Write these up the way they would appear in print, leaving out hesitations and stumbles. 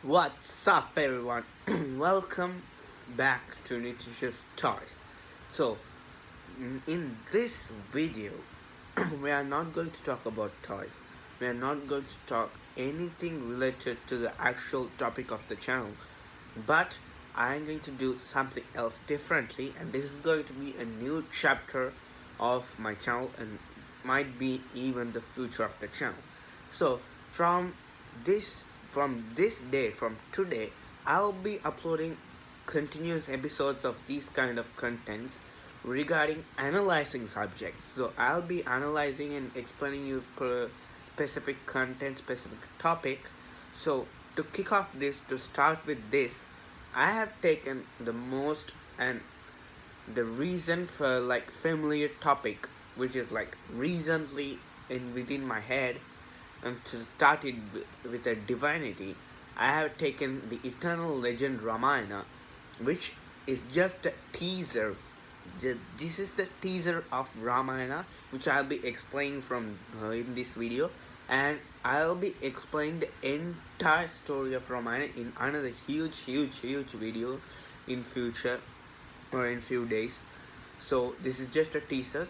What's up, everyone? Welcome back to Nutritious Toys. So, in this video, we are not going to talk about toys. We are not going to talk anything related to the actual topic of the channel, but I am going to do something else differently, and this is going to be a new chapter of my channel and might be even the future of the channel. So, this from today, I'll be uploading continuous episodes of these kind of contents regarding analyzing subjects. So I'll be analyzing and explaining you per specific content, specific topic. So to kick off this, to start with this, I have taken the most and the reason for like familiar topic, which is like recently in within my head, and to start it with a divinity, I have taken the eternal legend Ramayana, which is just a teaser. This is the teaser of Ramayana, which I'll be explaining from in this video, and I'll be explaining the entire story of Ramayana in another huge video in future or in few days. So this is just a teaser,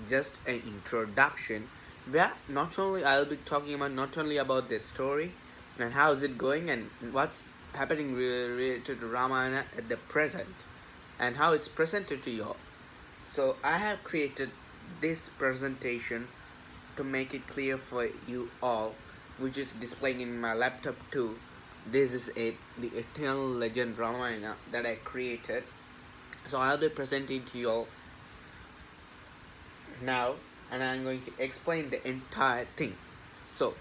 just an introduction, where not only I'll be talking about not only about the story and how is it going and what's happening related to Ramayana at the present and how it's presented to you all. So I have created this presentation to make it clear for you all, which is displaying in my laptop too. This is it, the eternal legend Ramayana that I created. So I'll be presenting to you all now, and I'm going to explain the entire thing. So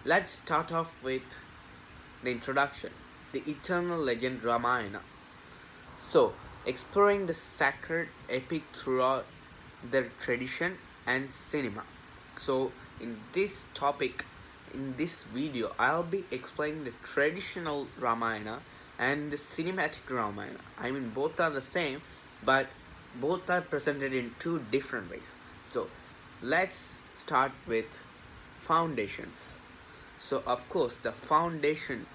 let's start off with the introduction, the eternal legend Ramayana. So exploring the sacred epic throughout their tradition and cinema. So in this topic, in this video, I'll be explaining the traditional Ramayana and the cinematic Ramayana. I mean, both are the same, but both are presented in two different ways. So let's start with foundations. So of course, the foundations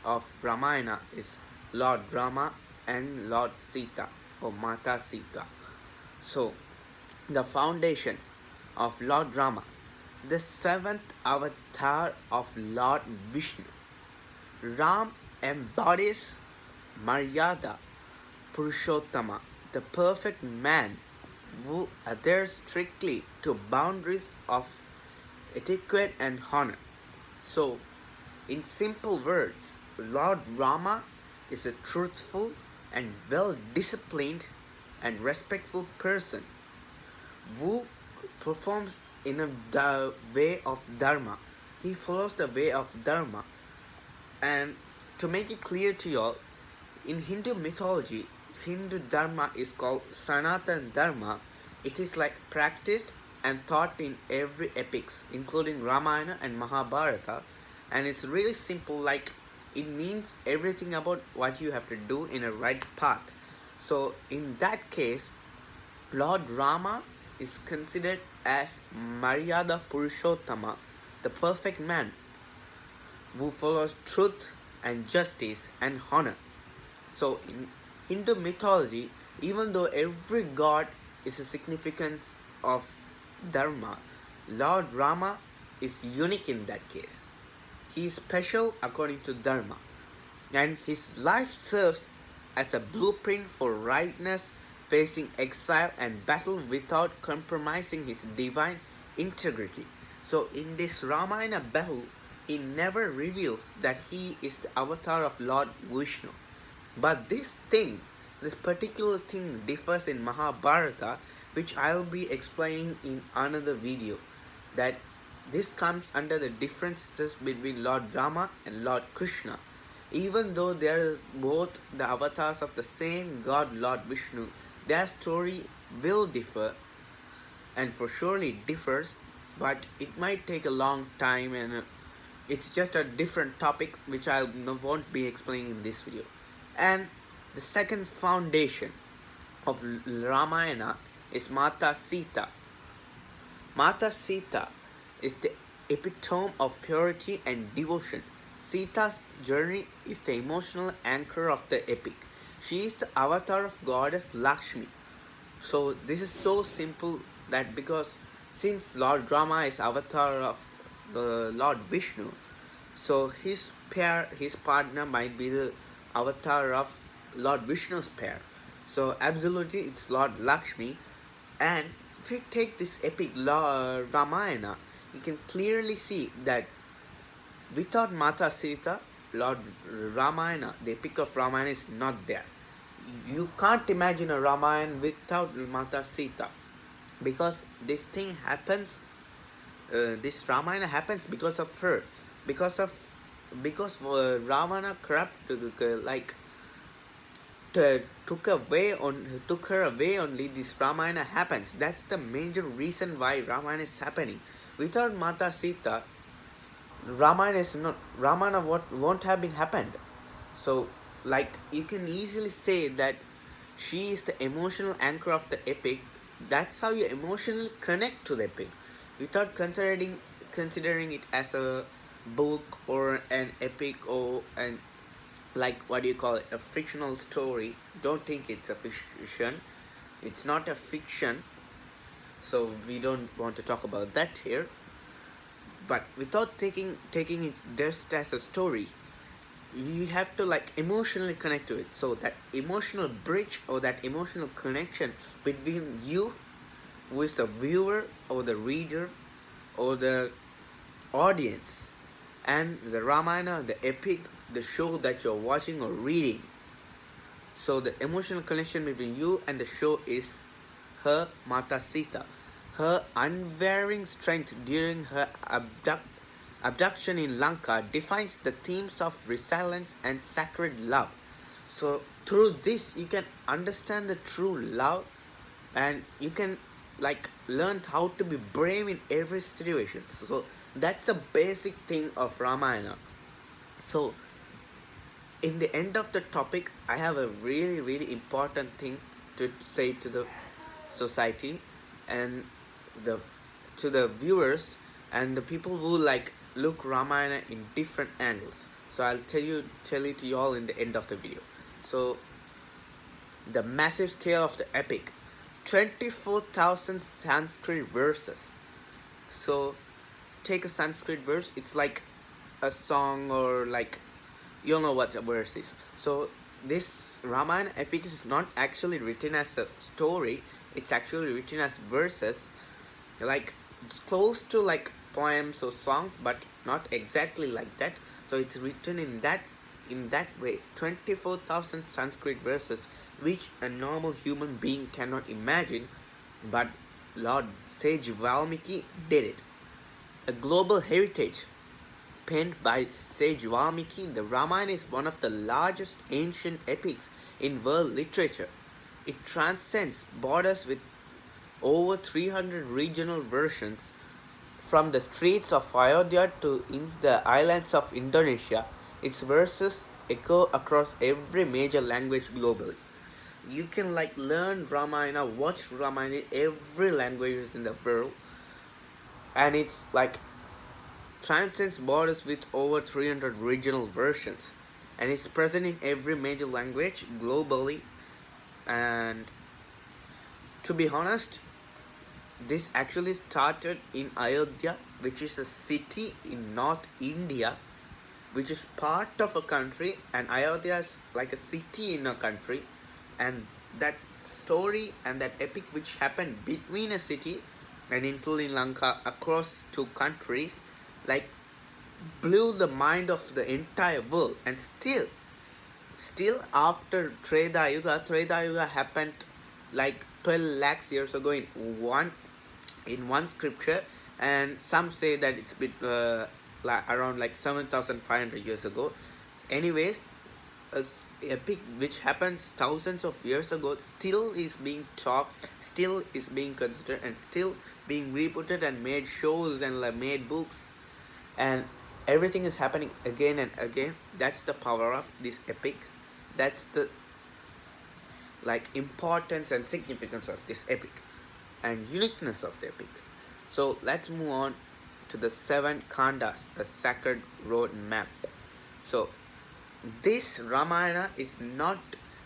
of Ramayana is Lord Rama and Lord Sita or Mata Sita. So the foundation of Lord Rama, the seventh avatar of Lord Vishnu. Ram embodies Maryada Purushottama, the perfect man who adheres strictly to boundaries of etiquette and honor. So, in simple words, Lord Rama is a truthful and well-disciplined and respectful person who performs in the way of Dharma. He follows the way of Dharma. And to make it clear to you all, in Hindu mythology, Hindu Dharma is called Sanatan Dharma. It is like practiced and taught in every epics, including Ramayana and Mahabharata. And it's really simple, like it means everything about what you have to do in a right path. So in that case, Lord Rama is considered as Maryada Purushottama, the perfect man who follows truth and justice and honor. So in Hindu mythology, even though every god is a significance of Dharma, Lord Rama is unique in that case. He is special according to Dharma, and his life serves as a blueprint for rightness, facing exile and battle without compromising his divine integrity. So in this Ramayana battle, he never reveals that he is the avatar of Lord Vishnu. But this particular thing differs in Mahabharata, which I'll be explaining in another video. That this comes under the differences between Lord Rama and Lord Krishna. Even though they are both the avatars of the same god Lord Vishnu, their story will differ, and for surely differs, but it might take a long time, and it's just a different topic which I won't be explaining in this video. And the second foundation of Ramayana is Mata Sita. Mata Sita is the epitome of purity and devotion, Sita's journey is the emotional anchor of the epic. She is the avatar of goddess Lakshmi. So this is so simple that because since Lord Rama is avatar of the Lord Vishnu, so his partner might be the avatar of Lord Vishnu's pair. So absolutely it's Lord Lakshmi. And if you take this epic Ramayana, you can clearly see that without Mata Sita, Lord Ramayana, the epic of Ramayana is not there. You can't imagine a Ramayana without Mata Sita, because this thing happens. This Ramayana happens because of her, because of because Ravana corrupt like took her away. Only this Ramayana happens. That's the major reason why Ramayana is happening. Without Mata Sita, Ramayana is not Ramana won't have been happened. So like you can easily say that she is the emotional anchor of the epic. That's how you emotionally connect to the epic, without considering it as a book or an epic or an, like, what do you call it, a fictional story. Don't think it's a fiction. It's not a fiction, so we don't want to talk about that here. But without taking it just as a story, we have to like emotionally connect to it. So that emotional bridge or that emotional connection between you, who is the viewer or the reader or the audience, and the Ramayana, the epic, the show that you're watching or reading. So the emotional connection between you and the show is her Mata Sita. Her unwavering strength during her abduction in Lanka defines the themes of resilience and sacred love. So through this you can understand the true love, and you can like learn how to be brave in every situation. So that's the basic thing of Ramayana. So in the end of the topic, I have a really important thing to say to the society and the to the viewers and the people who like look Ramayana in different angles. So I'll tell it to you all in the end of the video. So the massive scale of the epic, 24,000 Sanskrit verses. So take a Sanskrit verse, it's like a song, or like, you'll know what a verse is. So this Ramayana epic is not actually written as a story, it's actually written as verses, like it's close to like poems or songs, but not exactly like that. So it's written in that way, 24,000 Sanskrit verses, which a normal human being cannot imagine, but Lord Sage Valmiki did it. A global heritage penned by Sage Valmiki, the Ramayana is one of the largest ancient epics in world literature. It transcends borders with over 300 regional versions, from the streets of Ayodhya to in the islands of Indonesia. Its verses echo across every major language globally. You can like learn Ramayana, watch Ramayana in every languages in the world, and it's like transcends borders with over 300 regional versions, and is present in every major language globally. And to be honest, this actually started in Ayodhya, which is a city in North India, which is part of a country, and Ayodhya is like a city in a country. And that story and that epic which happened between a city and including Lanka across two countries, like blew the mind of the entire world. And still after Treda Yuga happened like 12 lakhs years ago in one scripture, and some say that it's been like around like 7,500 years ago. Anyways, a epic which happens thousands of years ago still is being talked, still is being considered, and still being rebooted and made shows and like made books, and everything is happening again and again. That's the power of this epic. That's the like importance and significance of this epic and uniqueness of the epic. So let's move on to the seven khandas, the sacred road map. So this Ramayana is not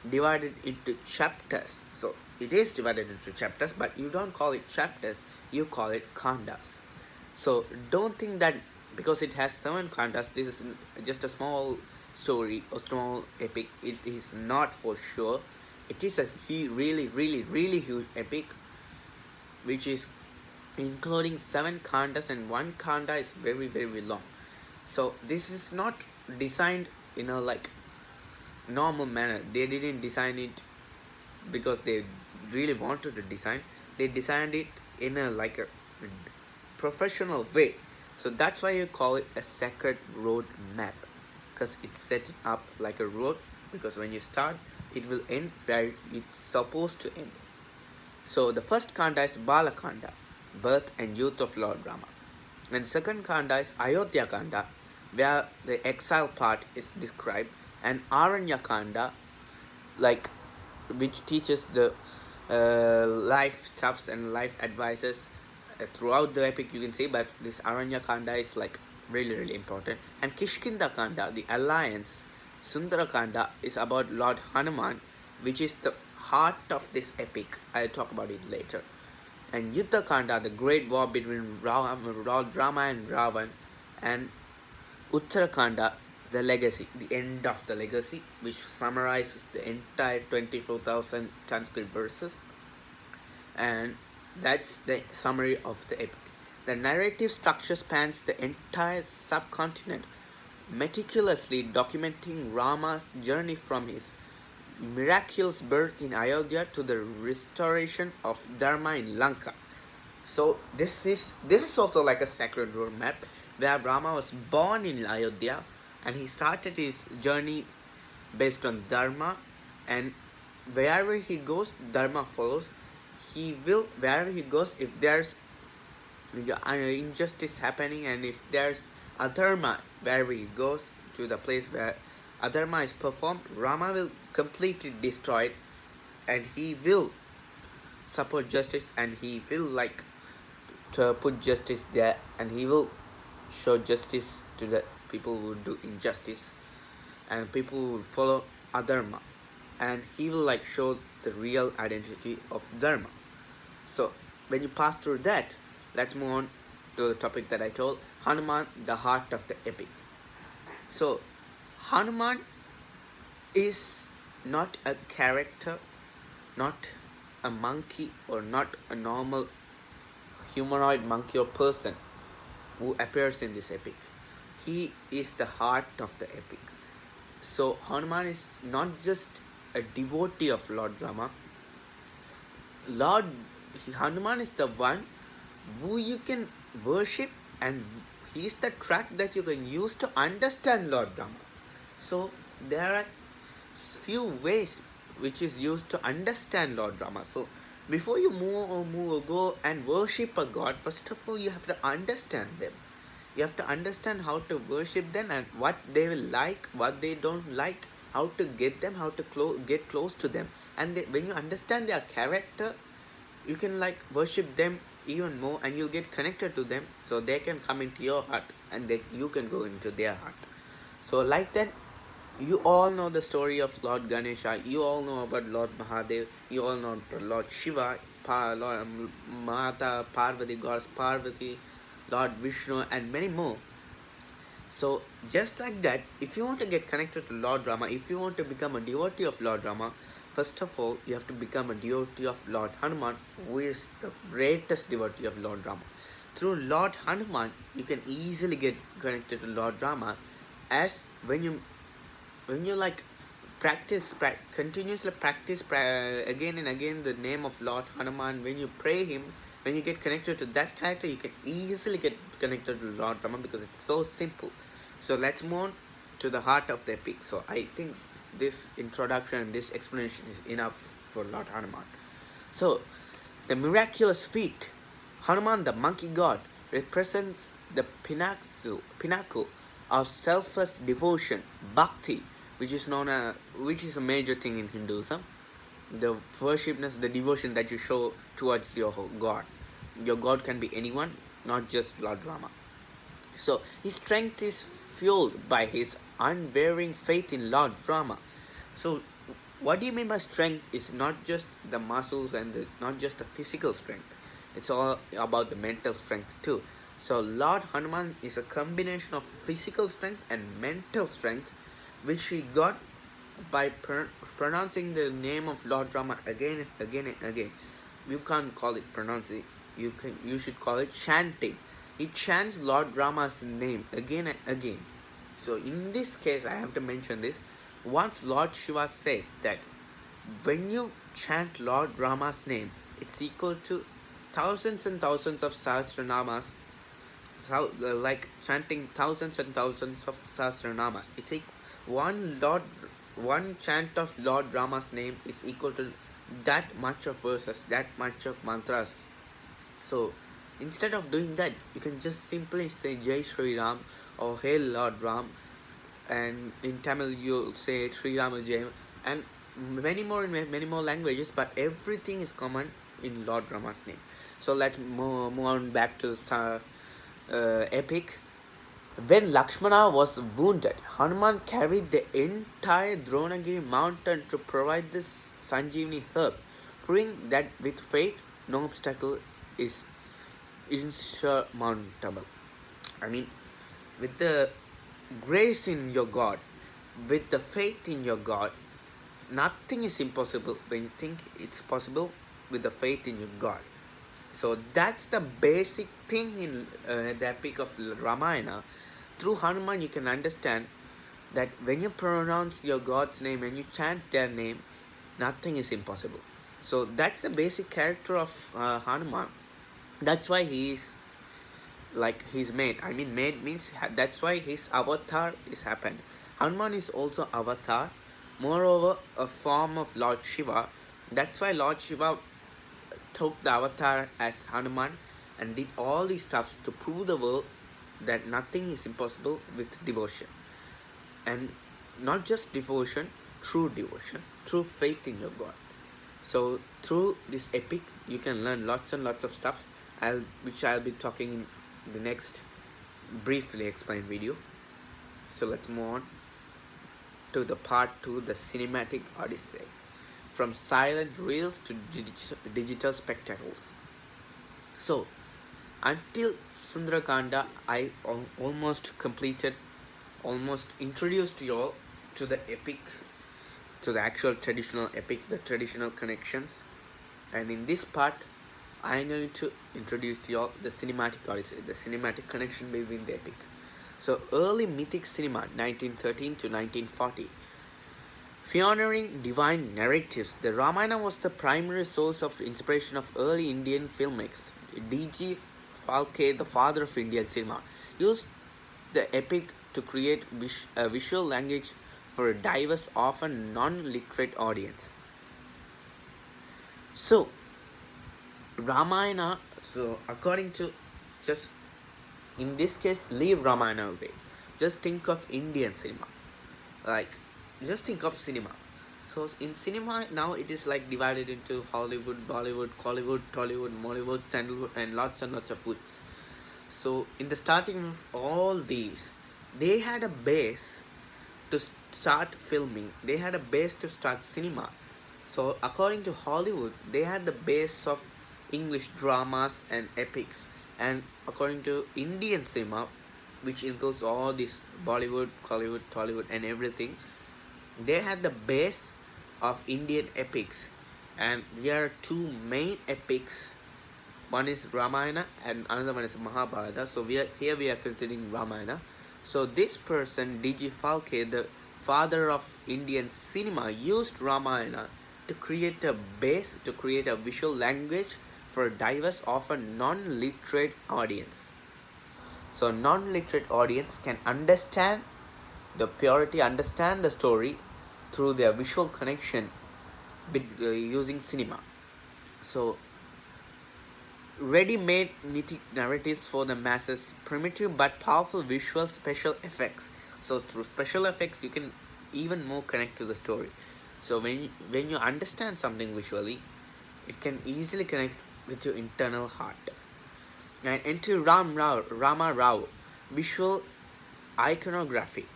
divided into chapters. So it is divided into chapters, but you don't call it chapters, you call it kandas. So don't think that because it has 7 kandas, this is just a small story or small epic. It is not for sure. It is a really, really, really huge epic, which is including 7 kandas, and one kanda is very, very long. So this is not designed in a like normal manner. They didn't design it because they really wanted to design. They designed it in a like a professional way. So that's why you call it a sacred road map, because it's set up like a road, because when you start it will end where it's supposed to end. So the first kanda is Balakanda, birth and youth of Lord Rama. And the second kanda is Ayodhya Kanda, where the exile part is described, and Aranya Kanda, like which teaches the life stuffs and life advices throughout the epic, you can say. But this Aranya Kanda is like really, really important. And Kishkinda Kanda, the alliance. Sundara Kanda is about Lord Hanuman, which is the heart of this epic. I'll talk about it later. And Yuddha Kanda, the great war between Lord Rama and Ravan. And Uttarakanda, the legacy, the end of the legacy, which summarizes the entire 24,000 Sanskrit verses. And that's the summary of the epic. The narrative structure spans the entire subcontinent, meticulously documenting Rama's journey from his miraculous birth in Ayodhya to the restoration of Dharma in Lanka. So this is also like a sacred road map, where Rama was born in Ayodhya, and he started his journey based on Dharma, and wherever he goes, Dharma follows. He will, wherever he goes, if there's injustice happening, and if there's adharma, wherever he goes to the place where adharma is performed, Rama will completely destroy it, and he will support justice, and he will like to put justice there, and he will show justice to the people who do injustice, and people who follow adharma, and he will like show the real identity of dharma. So when you pass through that, let's move on to the topic that I told, Hanuman, the heart of the epic. So Hanuman is not a character, not a monkey, or not a normal humanoid monkey or person who appears in this epic. He is the heart of the epic. So Hanuman is not just a devotee of Lord Rama. Lord Hanuman is the one who you can worship, and he is the track that you can use to understand Lord Rama. So there are few ways which is used to understand Lord Rama. So before you move or go and worship a god, first of all you have to understand them. You have to understand how to worship them, and what they will like, what they don't like, how to get them, how to get close to them. And when you understand their character, you can like worship them even more, and you'll get connected to them, so they can come into your heart, and you can go into their heart. So like that, you all know the story of Lord Ganesha, you all know about Lord Mahadev, you all know Lord Shiva, Lord Mata Parvati, Goddess Parvati, Lord Vishnu, and many more. So just like that, if you want to get connected to Lord Rama, if you want to become a devotee of Lord Rama, first of all you have to become a devotee of Lord Hanuman, who is the greatest devotee of Lord Rama. Through Lord Hanuman, you can easily get connected to Lord Rama, as when you like continuously practice again and again the name of Lord Hanuman, when you pray him, when you get connected to that character, you can easily get connected to Lord Rama, because it's so simple. So let's move on to the heart of the epic. So I think this introduction and this explanation is enough for Lord Hanuman. So the miraculous feat, Hanuman the monkey god, represents the pinnacle of selfless devotion, bhakti, which is a major thing in Hinduism. The worshipness, the devotion that you show towards your god. Your god can be anyone, not just Lord Rama. So his strength is fueled by his unwavering faith in Lord Rama. So, what do you mean by strength is not just the muscles and not just the physical strength. It's all about the mental strength too. So, Lord Hanuman is a combination of physical strength and mental strength, which he got by pronouncing the name of Lord Rama again and again and again. You can't call it pronouncing. You should call it chanting. He chants Lord Rama's name again and again. So in this case, I have to mention this. Once Lord Shiva said that when you chant Lord Rama's name, it's equal to thousands and thousands of Sahasranamas. So, like chanting thousands and thousands of Sahasranamas. It's like one Lord, one chant of Lord Rama's name is equal to that much of verses, that much of mantras. So instead of doing that, you can just simply say Jai Shri Ram or Hail Lord Ram, and in Tamil you'll say Sri Rama Jai, and many more in many more languages, but everything is common in Lord Rama's name. So let's move on back to the epic. When Lakshmana was wounded, Hanuman carried the entire Dronagiri mountain to provide the Sanjeevani herb, proving that with faith, no obstacle is insurmountable. I mean, with the grace in your God, with the faith in your God, nothing is impossible when you think it's possible with the faith in your God. So that's the basic thing in the epic of Ramayana. Through Hanuman, you can understand that when you pronounce your God's name and you chant their name, nothing is impossible. So that's the basic character of Hanuman. That's why he's made. I mean, made means that's why his avatar is happened. Hanuman is also avatar, moreover a form of Lord Shiva. That's why Lord Shiva took the avatar as Hanuman and did all these stuffs to prove the world that nothing is impossible with devotion. And not just devotion, true faith in your God. So through this epic, you can learn lots and lots of stuff, which I'll be talking in the next briefly explained video. So let's move on to the part 2, the cinematic odyssey. From silent reels to digital spectacles. So until Sundarakanda, I almost introduced you all to the epic, to the actual traditional epic, the traditional connections. And in this part, I am going to introduce to you all the cinematic odyssey, the cinematic connection between the epic. So early mythic cinema, 1913 to 1940. Pioneering divine narratives, the Ramayana was the primary source of inspiration of early Indian filmmakers. D.G. Phalke, the father of Indian cinema, used the epic to create a visual language for a diverse, often non-literate audience. So, Ramayana, so according to, just in this case, leave Ramayana away. Just think of Indian cinema. Like, just think of cinema. So in cinema now it is like divided into Hollywood, Bollywood, Collywood, Tollywood, Mollywood, Sandalwood, and lots of woods. So in the starting of all these, they had a base to start filming. They had a base to start cinema. So according to Hollywood, they had the base of English dramas and epics. And according to Indian cinema, which includes all this Bollywood, Collywood, Tollywood, and everything, they had the base of Indian epics. And there are two main epics. One is Ramayana and another one is Mahabharata. So we are considering Ramayana. So this person, D.G. Phalke, the father of Indian cinema, used Ramayana to create a base, to create a visual language for a diverse, often non-literate audience. So non-literate audience can understand the purity, understand the story through their visual connection using cinema. So ready-made mythic narratives for the masses, primitive but powerful visual special effects. So through special effects, you can even more connect to the story. So when you understand something visually, it can easily connect with your internal heart. And into Rama Rao, visual iconography.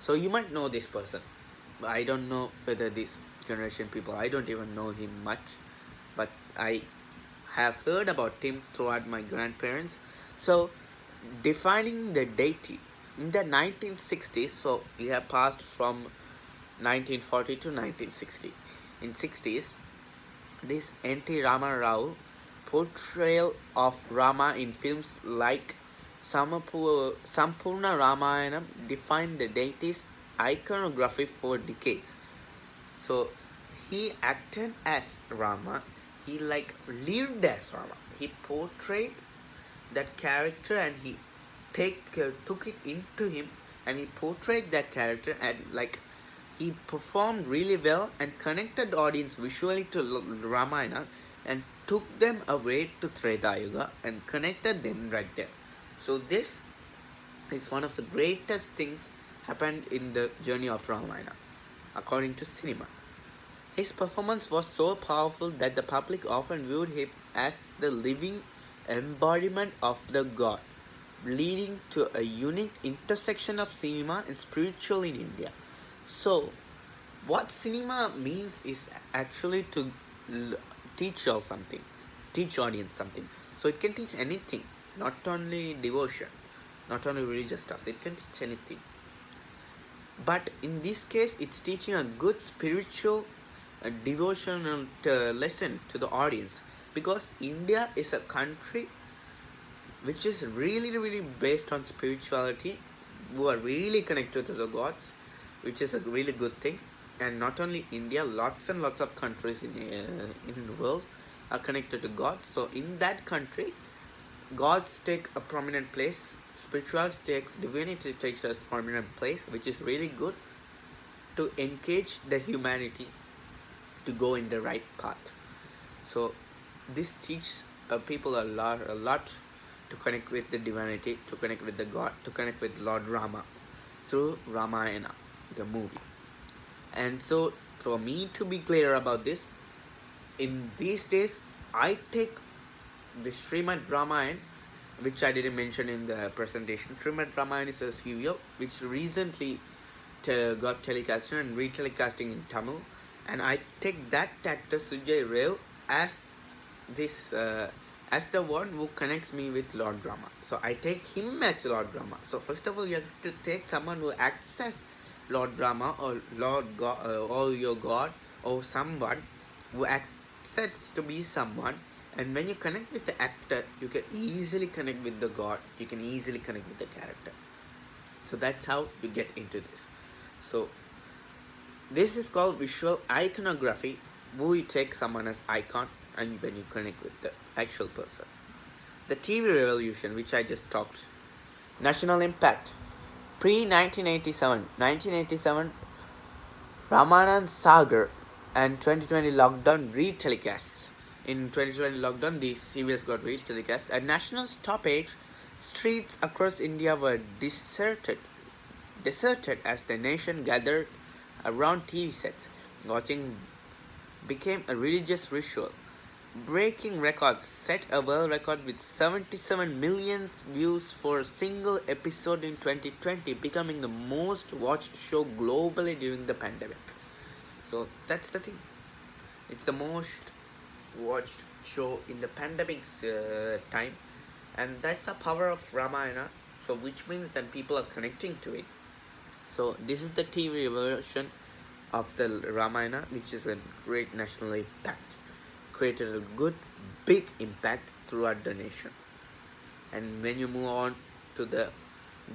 So you might know this person. I don't know whether this generation people, I don't even know him much, but I have heard about him throughout my grandparents. So defining the deity in the 1960s, so we have passed from 1940 to 1960. In 60s, this N.T. Rama Rao portrayal of Rama in films like Sampurna Ramayanam defined the deity's iconography for decades. So he acted as Rama. He like lived as Rama. He portrayed that character and he took it into him, and he portrayed that character, and like he performed really well and connected the audience visually to Ramayana and took them away to Treta Yuga and connected them right there. So this is one of the greatest things happened in the journey of Ramayana, according to cinema. His performance was so powerful that the public often viewed him as the living embodiment of the god, leading to a unique intersection of cinema and spiritual in India. So, what cinema means is actually to teach you something, teach audience something. So it can teach anything, not only devotion, not only religious stuff. It can teach anything. But in this case, it's teaching a good spiritual, devotional lesson to the audience, because India is a country which is really, really based on spirituality, who are really connected to the gods, which is a really good thing. And not only India, lots and lots of countries in the world are connected to gods. So in that country, gods take a prominent place, spirituality takes, divinity takes a prominent place, which is really good to engage the humanity to go in the right path. So this teaches people a lot to connect with the divinity, to connect with the god, to connect with Lord Rama through Ramayana, the movie. And so for me to be clear about this, in these days I take the Srimad Ramayana, which I didn't mention in the presentation. Srimad Ramayana is a serial which recently got telecasted and retelecasting in Tamil, and I take that actor Sujay Rev as this as the one who connects me with Lord Rama. So I take him as Lord Rama. So first of all, you have to take someone who acts as Lord Rama or Lord God or your God, or someone who acts to be someone. And when you connect with the actor, you can easily connect with the God. You can easily connect with the character. So that's how you get into this. So this is called visual iconography, where you take someone as icon and when you connect with the actual person. The TV revolution, which I just talked. National impact. Pre-1987, 1987, Ramanand Sagar and 2020 lockdown retelecasts. In 2020 lockdown, the serials got retelecast. At national stoppage, streets across India were deserted as the nation gathered around TV sets. Watching became a religious ritual. Breaking records set a world record with 77 million views for a single episode in 2020, becoming the most watched show globally during the pandemic. So that's the thing. It's the most watched show in the pandemic's time, and that's the power of Ramayana. So which means that people are connecting to it. So this is the TV version of the Ramayana, which is a great national impact, created a good big impact throughout the nation. And when you move on to the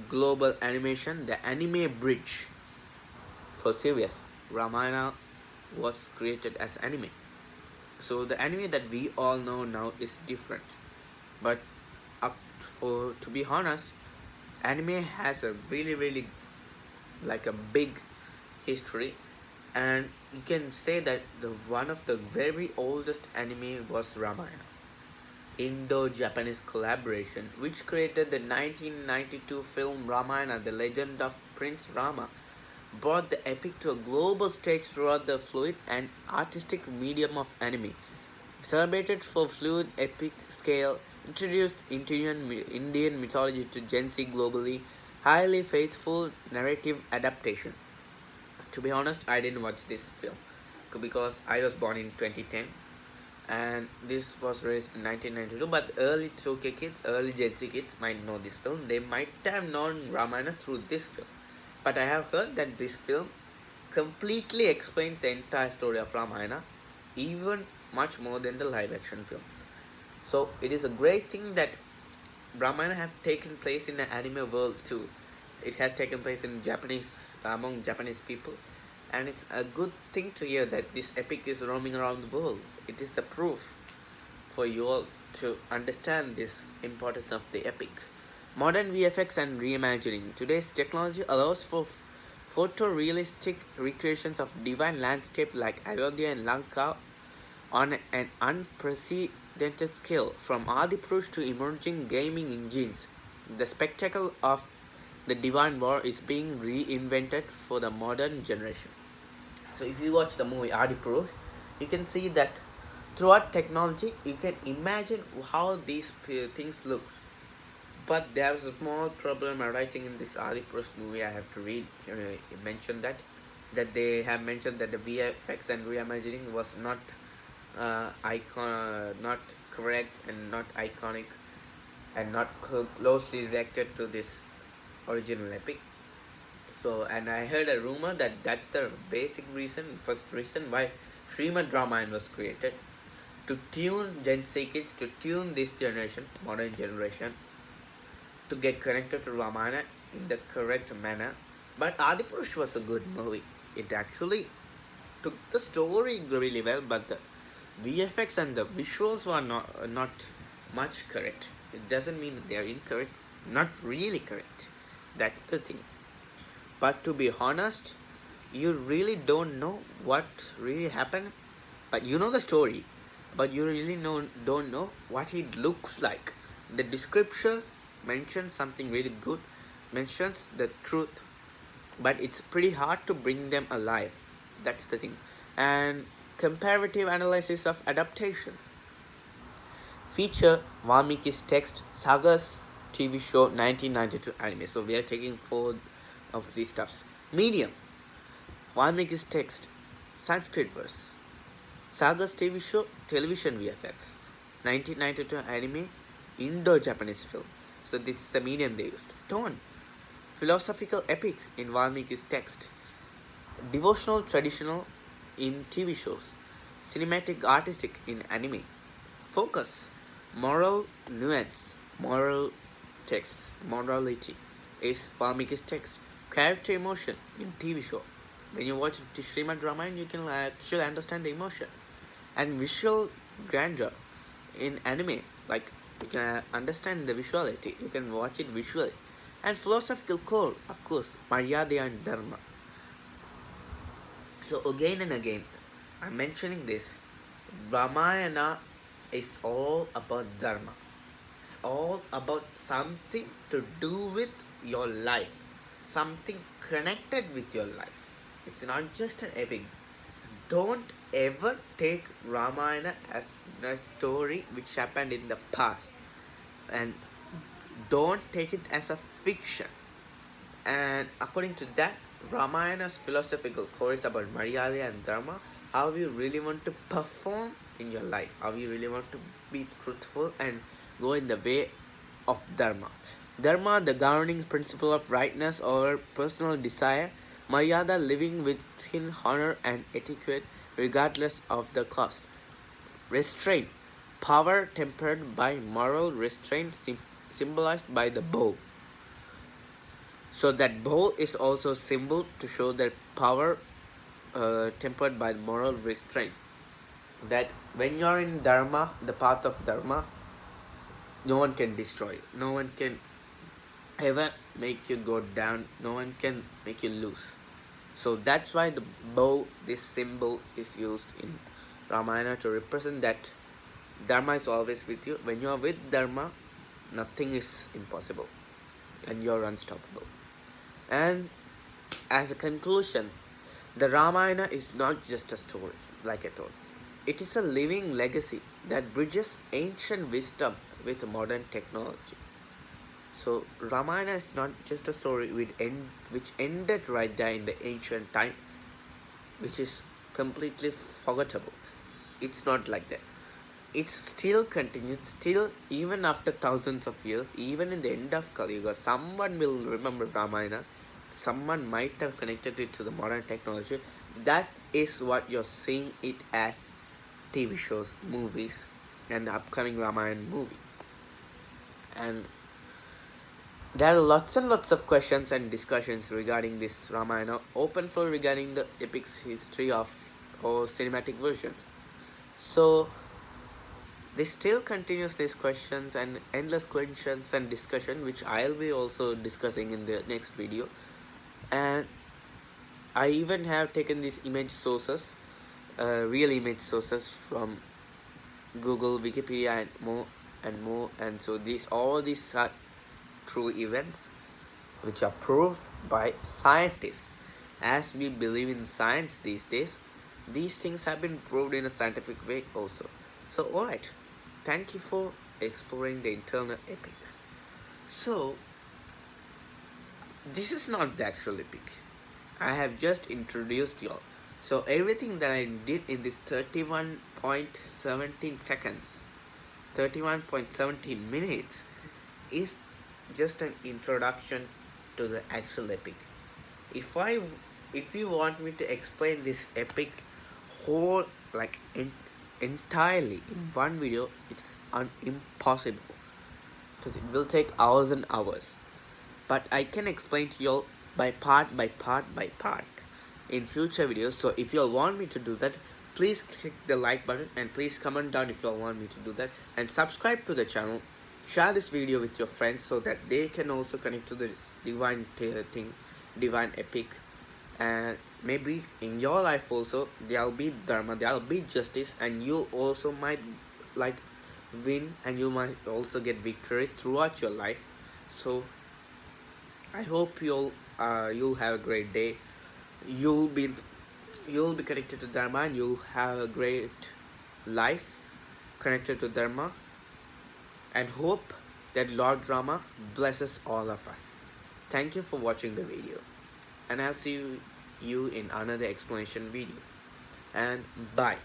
global animation, the anime bridge, for serious, Ramayana was created as anime. So the anime that we all know now is different, but to be honest, anime has a really like a big history, and you can say that the one of the very oldest anime was Ramayana, Indo-Japanese collaboration, which created the 1992 film Ramayana, The Legend of Prince Rama, brought the epic to a global stage throughout the fluid and artistic medium of anime. Celebrated for fluid epic scale, introduced Indian mythology to Gen Z globally, highly faithful narrative adaptation. To be honest, I didn't watch this film because I was born in 2010 and this was released in 1992. But early 2K kids, early Gen Z kids might know this film. They might have known Ramayana through this film. But I have heard that this film completely explains the entire story of Ramayana, even much more than the live action films. So it is a great thing that Ramayana have taken place in the anime world too. It has taken place in Japanese among Japanese people, and it's a good thing to hear that this epic is roaming around the world. It is a proof for you all to understand this importance of the epic. Modern VFX and reimagining. Today's technology allows for photorealistic recreations of divine landscape like Ayodhya and Lanka on an unprecedented scale, from Adipurush to emerging gaming engines. The spectacle of the Divine War is being reinvented for the modern generation. So, if you watch the movie Adipurush, you can see that throughout technology, you can imagine how these things look. But there's a small problem arising in this Adipurush movie. I have to mention that they have mentioned that the VFX and reimagining was not correct and not iconic and not closely related to this original epic. So, and I heard a rumor that that's the basic reason, first reason why Srimad Ramayana was created, to tune Gen Z kids, to tune this generation, modern generation, to get connected to Ramayana in the correct manner. But Adipurush was a good movie. It actually took the story really well, but the VFX and the visuals were not much correct. It doesn't mean they are incorrect, not really correct. That's the thing. But to be honest, you really don't know what really happened. But you know the story, but you really don't know what it looks like. The descriptions mention something really good, mentions the truth, but it's pretty hard to bring them alive. That's the thing. And comparative analysis of adaptations feature Valmiki's text, Saga's TV show 1992 anime. So we are taking four of these stuffs. Medium, Valmiki's text, Sanskrit verse, Saga's TV show, television VFX, 1992 anime, Indo-Japanese film. So this is the medium they used. Tone, philosophical epic in Valmiki's text, devotional traditional in TV shows, cinematic artistic in anime. Focus, moral nuance, moral texts, morality is Valmiki's text. Character emotion in TV show. When you watch Srimad Ramayana, you can actually understand the emotion. And visual grandeur in anime, like you can understand the visuality, you can watch it visually. And philosophical core, of course, Maryada and Dharma. So again and again, I'm mentioning this. Ramayana is all about Dharma. It's all about something to do with your life, something connected with your life. It's not just an epic. Don't ever take Ramayana as a story which happened in the past, and don't take it as a fiction. And according to that, Ramayana's philosophical core is about Maryada and Dharma, how you really want to perform in your life, how you really want to be truthful and go in the way of Dharma. Dharma, the governing principle of rightness over personal desire. Maryada, living within honor and etiquette regardless of the cost. Restraint, power tempered by moral restraint, symbolized by the bow. So that bow is also symbol to show that power tempered by moral restraint. That when you're in Dharma, the path of Dharma, no one can destroy you. No one can ever make you go down. No one can make you lose. So that's why the bow, this symbol, is used in Ramayana to represent that Dharma is always with you. When you are with Dharma, nothing is impossible and you're unstoppable. And as a conclusion, the Ramayana is not just a story, like I told. It is a living legacy that bridges ancient wisdom with modern technology. So Ramayana is not just a story which ended right there in the ancient time, which is completely forgettable. It's not like that. It still continues, still even after thousands of years, even in the end of Kali Yuga, someone will remember Ramayana. Someone might have connected it to the modern technology. That is what you're seeing it as TV shows, movies, and the upcoming Ramayana movie. And there are lots and lots of questions and discussions regarding this Ramayana, open for regarding the epic's history of or cinematic versions. So this still continues these questions and endless questions and discussion, which I'll be also discussing in the next video. And I even have taken these image sources, real image sources from Google, Wikipedia, and more and more. And so these all these are true events which are proved by scientists. As we believe in science these days, these things have been proved in a scientific way also. So, alright, thank you for exploring the internal epic. So, this is not the actual epic. I have just introduced y'all. So, everything that I did in this 31.17 seconds, 31.17 minutes is just an introduction to the actual epic. If I if you want me to explain this epic whole like entirely in one video, it's impossible because it will take hours and hours. But I can explain to you all by part by part by part in future videos. So if you all want me to do that, please click the like button and please comment down if you all want me to do that, and subscribe to the channel. Share this video with your friends so that they can also connect to this divine thing, divine epic. And maybe in your life also there'll be dharma, there'll be justice, and you also might like win, and you might also get victories throughout your life. So I hope you'll have a great day. You'll be you'll be connected to dharma, and you'll have a great life connected to dharma, and hope that Lord Rama blesses all of us. Thank you for watching the video, and I'll see you in another explanation video. And bye.